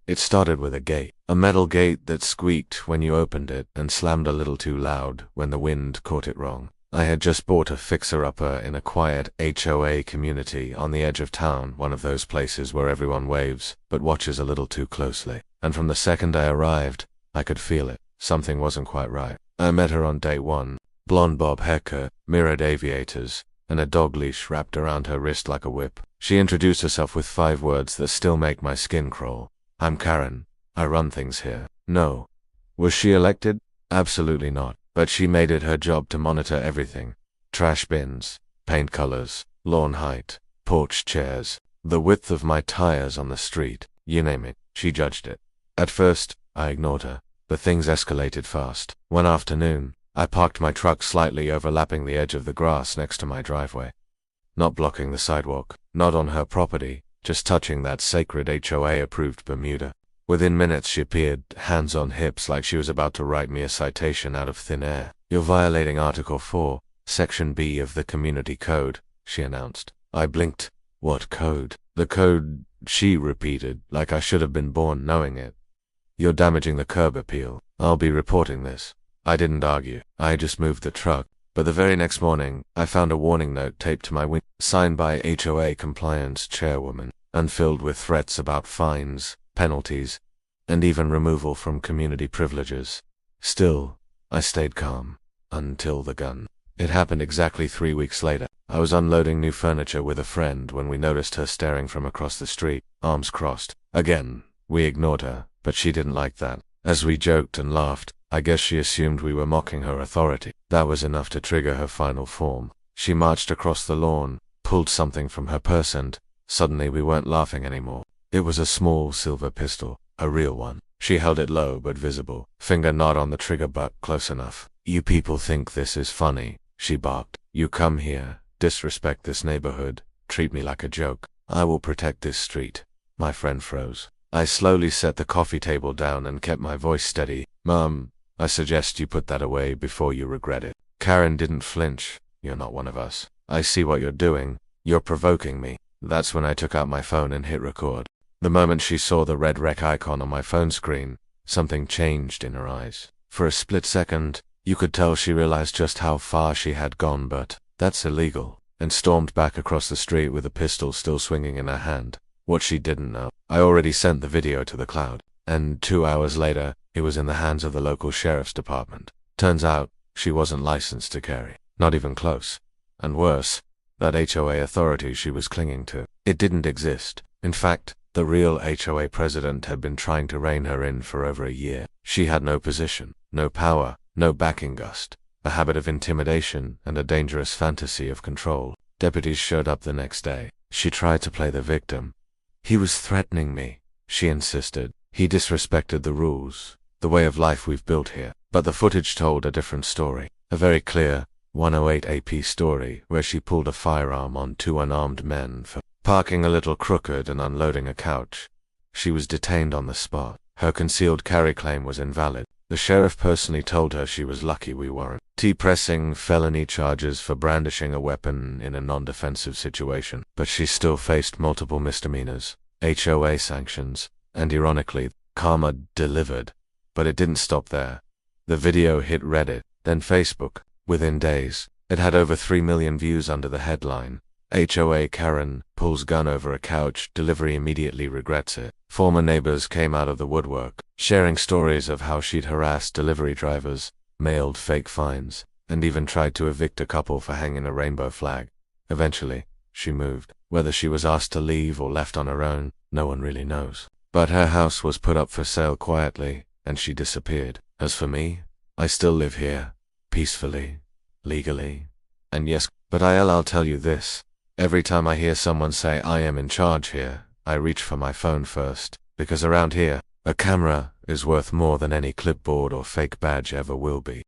It started with a gate. A metal gate that squeaked when you opened it and slammed a little too loud when the wind caught it wrong. I had just bought a fixer-upper in a quiet HOA community on the edge of town, one of those places where everyone waves but watches a little too closely. And from the second I arrived, I could feel it. Something wasn't quite right. I met her on day one. Blonde bob haircut, mirrored aviators, and a dog leash wrapped around her wrist like a whip. She introduced herself with 5 words that still make my skin crawl. "I'm Karen. I run things here." No. Was she elected? Absolutely not. But she made it her job to monitor everything. Trash bins, paint colors, lawn height, porch chairs, the width of my tires on the street, you name it. She judged it. At first, I ignored her, but things escalated fast. One afternoon, I parked my truck slightly overlapping the edge of the grass next to my driveway. Not blocking the sidewalk, not on her property, just touching that sacred HOA-approved Bermuda. Within minutes she appeared, hands on hips, like she was about to write me a citation out of thin air. "You're violating Article 4, Section B of the Community Code," she announced. I blinked. "What code?" "The code," she repeated, like I should have been born knowing it. "You're damaging the curb appeal. I'll be reporting this." I didn't argue. I just moved the truck. But the very next morning, I found a warning note taped to my window, signed by HOA compliance chairwoman, and filled with threats about fines, penalties, and even removal from community privileges. Still, I stayed calm. Until the gun. It happened exactly 3 weeks later. I was unloading new furniture with a friend when we noticed her staring from across the street, arms crossed. Again, we ignored her, but she didn't like that. As we joked and laughed, I guess she assumed we were mocking her authority. That was enough to trigger her final form. She marched across the lawn, pulled something from her purse, and suddenly we weren't laughing anymore. It was a small silver pistol, a real one. She held it low but visible, finger not on the trigger but close enough. "You people think this is funny," she barked. "You come here, disrespect this neighborhood, treat me like a joke. I will protect this street." My friend froze. I slowly set the coffee table down and kept my voice steady. "Mom, I suggest you put that away before you regret it." Karen didn't flinch. "You're not one of us. I see what you're doing. You're provoking me." That's when I took out my phone and hit record. The moment she saw the red rec icon on my phone screen, something changed in her eyes. For a split second, you could tell she realized just how far she had gone, but "That's illegal," and stormed back across the street with a pistol still swinging in her hand. What she didn't know, I already sent the video to the cloud, and 2 hours later, it was in the hands of the local sheriff's department. Turns out, she wasn't licensed to carry. Not even close. And worse, that HOA authority she was clinging to, it didn't exist. In fact, the real HOA president had been trying to rein her in for over a year. She had no position, no power, no backing gust, a habit of intimidation and a dangerous fantasy of control. Deputies showed up the next day. She tried to play the victim. "He was threatening me," she insisted. "He disrespected the rules, the way of life we've built here." But the footage told a different story. A very clear 108 AP story where she pulled a firearm on 2 unarmed men for parking a little crooked and unloading a couch. She was detained on the spot. Her concealed carry claim was invalid. The sheriff personally told her she was lucky we weren't pressing felony charges for brandishing a weapon in a non-defensive situation. But she still faced multiple misdemeanors, HOA sanctions, and ironically, karma delivered. But it didn't stop there. The video hit Reddit, then Facebook. Within days, it had over 3 million views under the headline, "HOA Karen pulls gun over a couch, delivery immediately regrets it." Former neighbors came out of the woodwork, sharing stories of how she'd harassed delivery drivers, mailed fake fines, and even tried to evict a couple for hanging a rainbow flag. Eventually, she moved. Whether she was asked to leave or left on her own, no one really knows. But her house was put up for sale quietly, and she disappeared. As for me, I still live here, peacefully, legally, and yes, but I'll tell you this. Every time I hear someone say I am in charge here, I reach for my phone first, because around here, a camera is worth more than any clipboard or fake badge ever will be.